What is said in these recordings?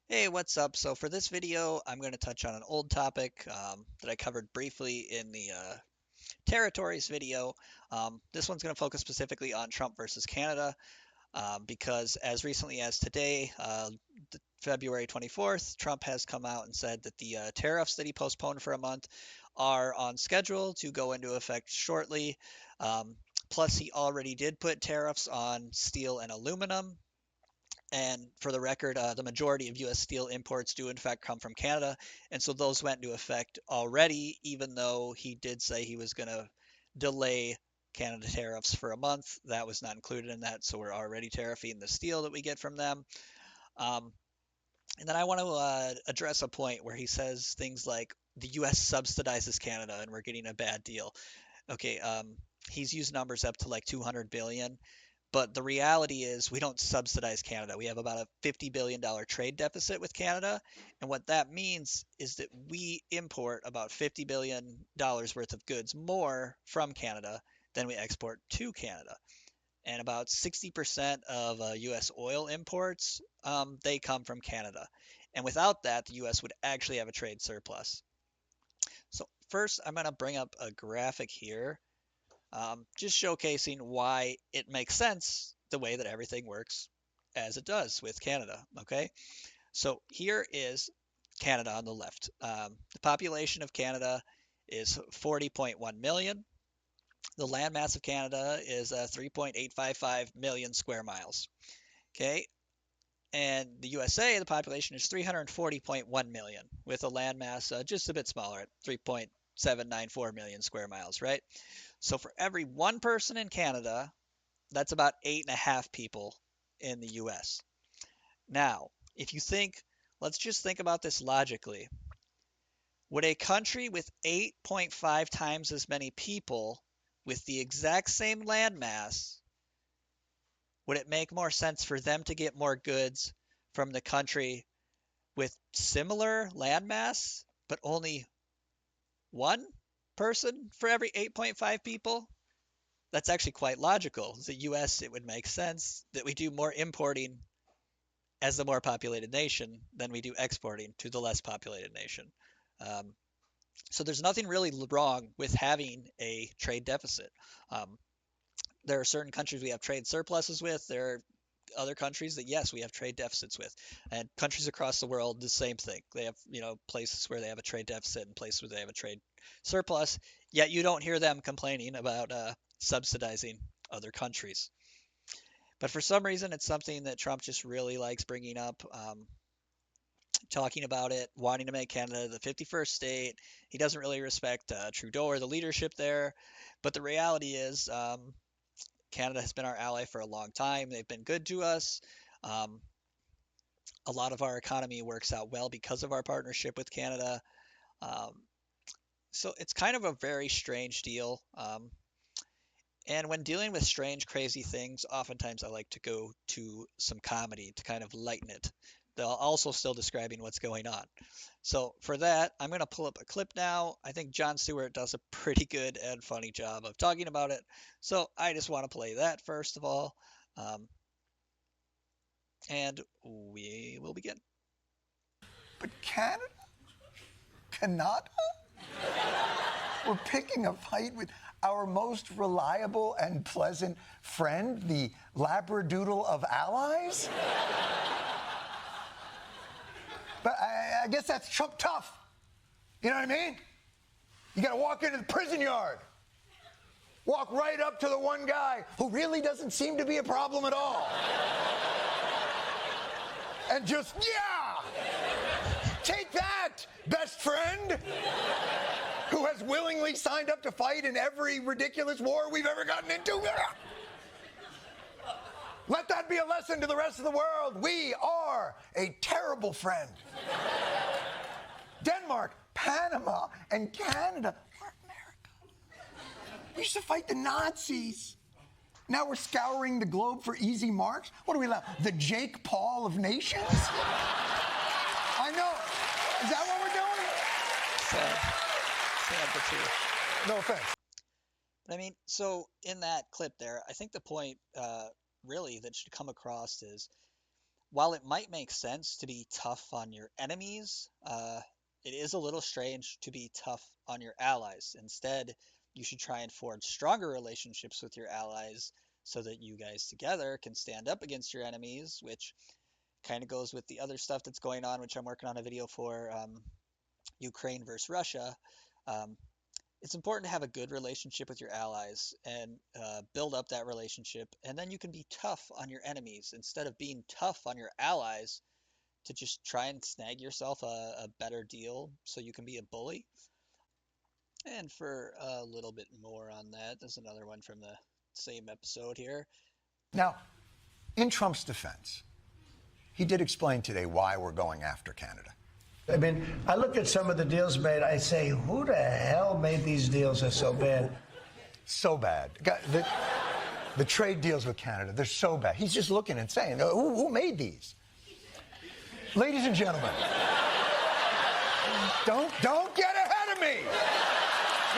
Hey, what's up? So for this video, I'm going to touch on an old topic that I covered briefly in the territories video. This one's going to focus specifically on Trump versus Canada because as recently as today, February 24th, Trump has come out and said that the tariffs that he postponed for a month are on schedule to go into effect shortly. Um, Plus, he already did put tariffs on steel and aluminum. And for the record, the majority of U.S. steel imports do in fact come from Canada, and so those went into effect already, even though he did say he was going to delay Canada tariffs for a month. That was not included in that, so we're already tariffing the steel that we get from them. Um, and then I want to address a point where he says things like the U.S. subsidizes Canada and we're getting a bad deal. Okay, he's used numbers up to like 200 billion. But the reality is, we don't subsidize Canada. We have about a $50 billion trade deficit with Canada. And what that means is that we import about $50 billion worth of goods more from Canada than we export to Canada. And about 60% of US oil imports, they come from Canada. And without that, the US would actually have a trade surplus. So first, I'm going to bring up a graphic here, just showcasing why it makes sense the way that everything works as it does with Canada. Okay, so here is Canada on the left. The population of Canada is 40.1 million. The landmass of Canada is 3.855 million square miles. Okay, and the USA, the population is 340.1 million, with a landmass just a bit smaller at 3.794 million square miles, right? So for every one person in Canada, that's about 8.5 people in the US. Now, if you think, let's just think about this logically. Would a country with 8.5 times as many people with the exact same landmass, would it make more sense for them to get more goods from the country with similar landmass, but only one person for every 8.5 people? That's actually quite logical. The US, it would make sense that we do more importing as the more populated nation than we do exporting to the less populated nation. Um, so there's nothing really wrong with having a trade deficit. Um, there are certain countries we have trade surpluses with. There are other countries that yes we have trade deficits with, and countries across the world the same thing. They have places where they have a trade deficit and places where they have a trade surplus. Yet you don't hear them complaining about subsidizing other countries. But for some reason, it's something that Trump just really likes bringing up, talking about it, wanting to make Canada the 51st state. He doesn't really respect Trudeau or the leadership there. But the reality is, Canada has been our ally for a long time. They've been good to us. Um, a lot of our economy works out well because of our partnership with Canada. Um, so it's kind of a very strange deal. And when dealing with strange, crazy things, oftentimes I like to go to some comedy to kind of lighten it, while also still describing what's going on. So for that, I'm going to pull up a clip now. I think Jon Stewart does a pretty good and funny job of talking about it. So I just want to play that first of all. Um, and we will begin. But Canada? Canada? We're picking a fight with our most reliable and pleasant friend, the Labradoodle of allies? But I guess that's Trump tough. You know what I mean? You gotta walk into the prison yard. Walk right up to the one guy who really doesn't seem to be a problem at all. And just, yeah! Take that, best friend! Who has willingly signed up to fight in every ridiculous war we've ever gotten into. Let that be a lesson to the rest of the world. We are a terrible friend. Denmark, Panama, and Canada are America. We used to fight the Nazis. Now we're scouring the globe for easy marks. What do we love? The Jake Paul of nations? I know. Is that what we're doing? Sad but true. No offense. But I mean, so in that clip there, I think the point really that should come across is while it might make sense to be tough on your enemies, it is a little strange to be tough on your allies. Instead, you should try and forge stronger relationships with your allies so that you guys together can stand up against your enemies, which kind of goes with the other stuff that's going on, which I'm working on a video for, Ukraine versus Russia. Um, it's important to have a good relationship with your allies and build up that relationship, and then you can be tough on your enemies instead of being tough on your allies to just try and snag yourself a better deal so you can be a bully. And for a little bit more on that, there's another one from the same episode here. Now, in Trump's defense, he did explain today why we're going after Canada. I mean, I look at some of the deals made, I say, who the hell made these deals are so bad? So bad. The trade deals with Canada, they're so bad. He's just looking and saying, who made these? Ladies and gentlemen, don't get ahead of me.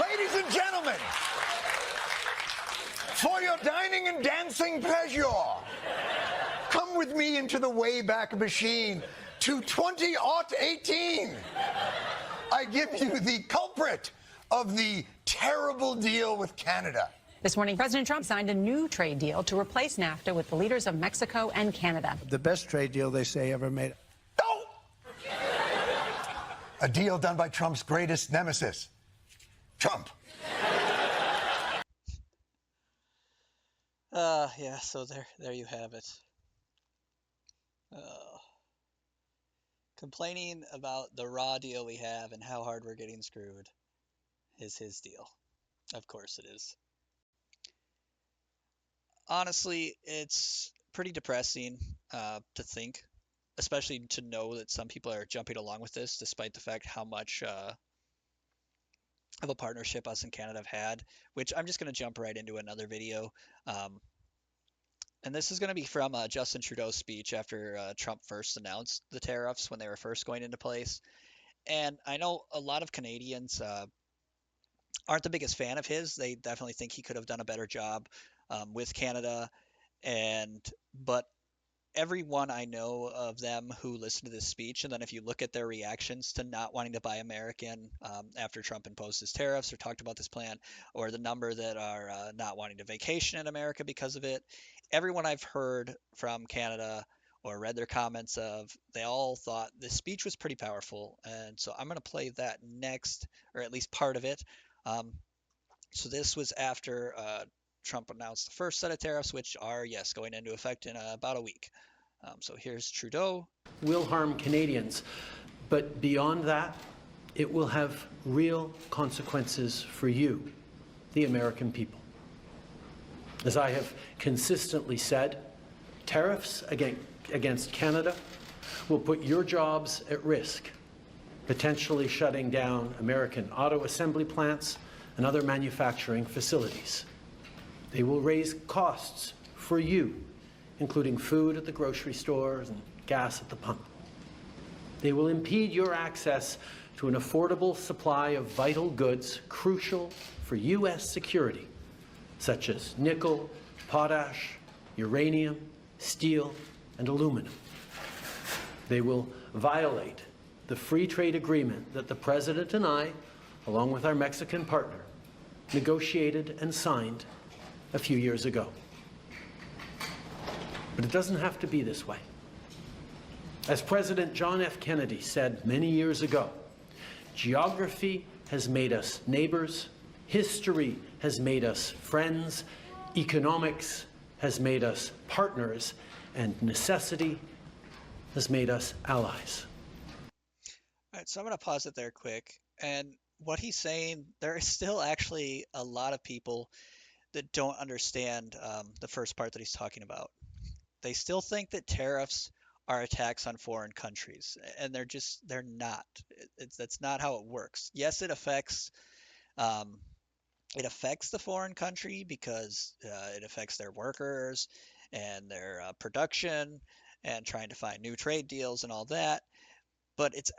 Ladies and gentlemen, for your dining and dancing pleasure, come with me into the Wayback Machine to 2018. I give you the culprit of the terrible deal with Canada. This morning, President Trump signed a new trade deal to replace NAFTA with the leaders of Mexico and Canada. The best trade deal they say ever made. No! A deal done by Trump's greatest nemesis, Trump. Yeah, so there you have it. Complaining about the raw deal we have and how hard we're getting screwed is his deal. Of course it is. Honestly, it's pretty depressing to think, especially to know that some people are jumping along with this, despite the fact how much of a partnership us and Canada have had, which I'm just going to jump right into another video. And this is going to be from Justin Trudeau's speech after Trump first announced the tariffs when they were first going into place. And I know a lot of Canadians aren't the biggest fan of his. They definitely think he could have done a better job with Canada. But everyone I know of them who listened to this speech, and then if you look at their reactions to not wanting to buy American after Trump imposed his tariffs or talked about this plan, or the number that are not wanting to vacation in America because of it, everyone I've heard from Canada or read their comments of, they all thought this speech was pretty powerful. And so I'm going to play that next, or at least part of it. So this was after Trump announced the first set of tariffs, which are, yes, going into effect in about a week. So here's Trudeau. Will harm Canadians, but beyond that, it will have real consequences for you, the American people. As I have consistently said, tariffs against Canada will put your jobs at risk, potentially shutting down American auto assembly plants and other manufacturing facilities. They will raise costs for you, including food at the grocery stores and gas at the pump. They will impede your access to an affordable supply of vital goods crucial for U.S. security, such as nickel, potash, uranium, steel, and aluminum. They will violate the free trade agreement that the President and I, along with our Mexican partner, negotiated and signed a few years ago. But it doesn't have to be this way. As President John F. Kennedy said many years ago, geography has made us neighbors, history has made us friends, economics has made us partners, and necessity has made us allies. All right, so I'm going to pause it there quick. And what he's saying, there is still actually a lot of people that don't understand the first part that he's talking about. They still think that tariffs are a tax on foreign countries, and they're not. That's not how it works. Yes, it affects the foreign country because it affects their workers and their production and trying to find new trade deals and all that. But it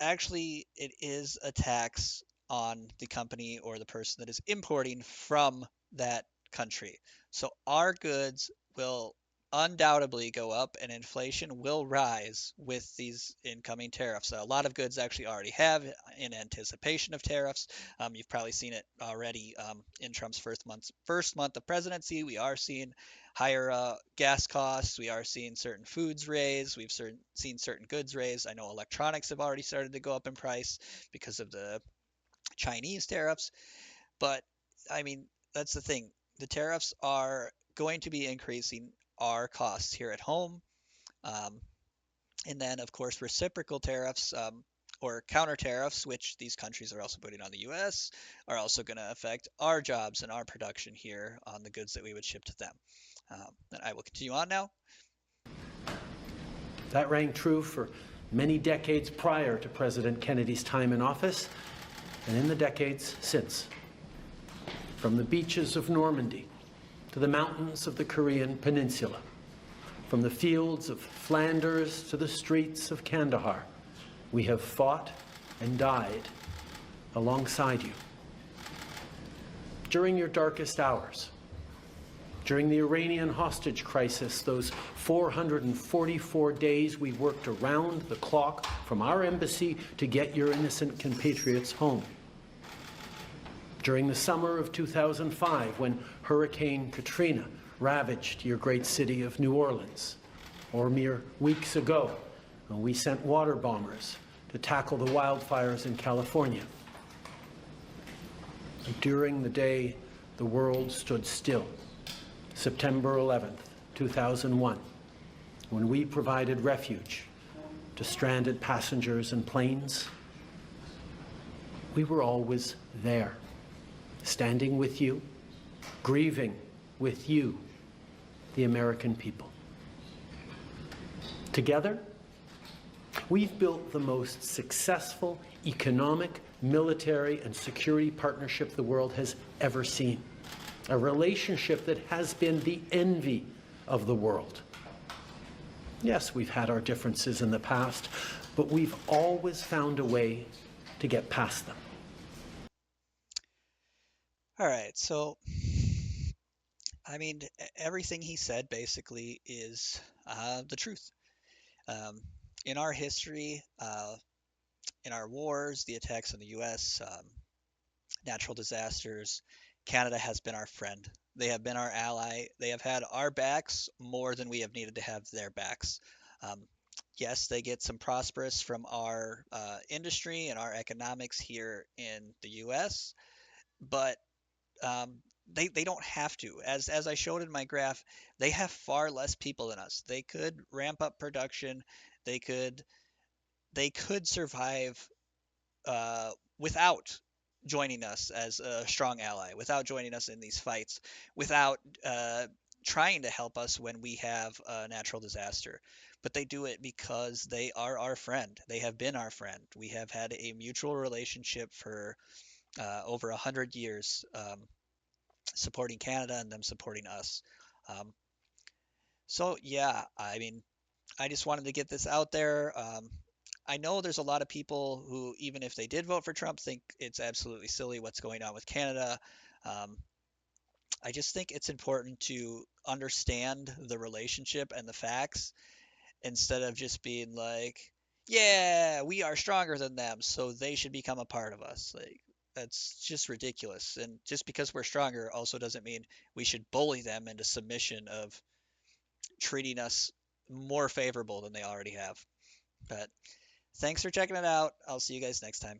is a tax on the company or the person that is importing from that country. So our goods will undoubtedly go up and inflation will rise with these incoming tariffs. A lot of goods actually already have in anticipation of tariffs. You've probably seen it already in Trump's first month of presidency. We are seeing higher gas costs. We are seeing certain foods raise. We've seen certain goods raise. I know electronics have already started to go up in price because of the Chinese tariffs. But I mean, that's the thing. The tariffs are going to be increasing our costs here at home. Um, and then, of course, reciprocal tariffs or counter tariffs, which these countries are also putting on the US, are also going to affect our jobs and our production here on the goods that we would ship to them. And I will continue on now. That rang true for many decades prior to President Kennedy's time in office and in the decades since. From the beaches of Normandy to the mountains of the Korean Peninsula, from the fields of Flanders to the streets of Kandahar, we have fought and died alongside you. During your darkest hours, during the Iranian hostage crisis, those 444 days we worked around the clock from our embassy to get your innocent compatriots home. During the summer of 2005, when Hurricane Katrina ravaged your great city of New Orleans, or mere weeks ago, when we sent water bombers to tackle the wildfires in California. During the day the world stood still, September 11th, 2001, when we provided refuge to stranded passengers and planes, we were always there, standing with you, grieving with you, the American people. Together, we've built the most successful economic, military, and security partnership the world has ever seen. A relationship that has been the envy of the world. Yes, we've had our differences in the past, but we've always found a way to get past them. All right, so I mean, everything he said basically is the truth. In our history, in our wars, the attacks on the U.S., natural disasters, Canada has been our friend. They have been our ally. They have had our backs more than we have needed to have their backs. Um, yes, they get some prosperous from our industry and our economics here in the U.S., but um, they don't have to. As I showed in my graph, they have far less people than us. They could ramp up production. They could survive without joining us as a strong ally, without joining us in these fights, without trying to help us when we have a natural disaster. But they do it because they are our friend. They have been our friend. We have had a mutual relationship for over 100 years, supporting Canada and them supporting us. Um, so yeah, I mean, I just wanted to get this out there. I know there's a lot of people who, even if they did vote for Trump, think it's absolutely silly what's going on with Canada. Um, I just think it's important to understand the relationship and the facts instead of just being like, yeah, we are stronger than them, so they should become a part of us. Like, that's just ridiculous. And just because we're stronger also doesn't mean we should bully them into submission of treating us more favorable than they already have. But thanks for checking it out. I'll see you guys next time.